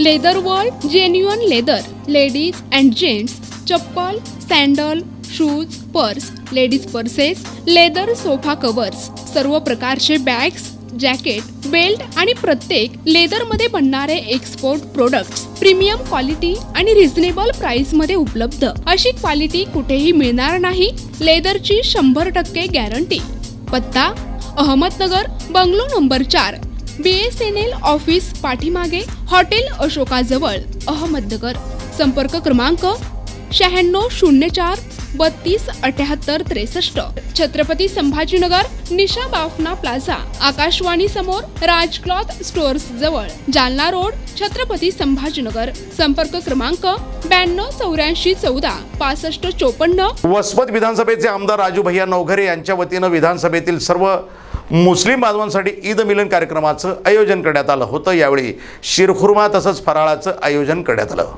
Leather world genuine leather ladies and gents चप्पल, sandal, shoes, purse, ladies purses, leather sofa covers, सर्व प्रकारचे bags, jacket, belt आणि प्रत्येक लेदरमध्ये बनणारे एक्सपोर्ट प्रोडक्ट्स प्रीमियम क्वालिटी आणि रिझनेबल प्राइस मध्ये उपलब्ध. अशी क्वालिटी कुठेही मिळणार नाही. लेदरची 100% गॅरंटी. पत्ता Ahmednagar, bungalow number 4, BSNL office पाठीमागे, हॉटेल अशोकाजवळ, अहमदनगर. संपर्क क्रमांक 9604 32 78 63. छत्रपती संभाजीनगर, निशा बाफना प्लाझा, आकाशवाणी समोर, राज क्लॉथ स्टोअर्स जवळ, जालना रोड, छत्रपती संभाजीनगर. संपर्क क्रमांक 92 84 14 65 54. वसमत विधानसभेचे आमदार राजू भैया नवघरे यांच्या वतीनं विधानसभेतील सर्व मुस्लिम बांधवांसाठी ईद मिलन कार्यक्रमाचं आयोजन करण्यात आलं होतं. यावेळी शिरखुर्मा तसंच फराळाचं आयोजन करण्यात आलं.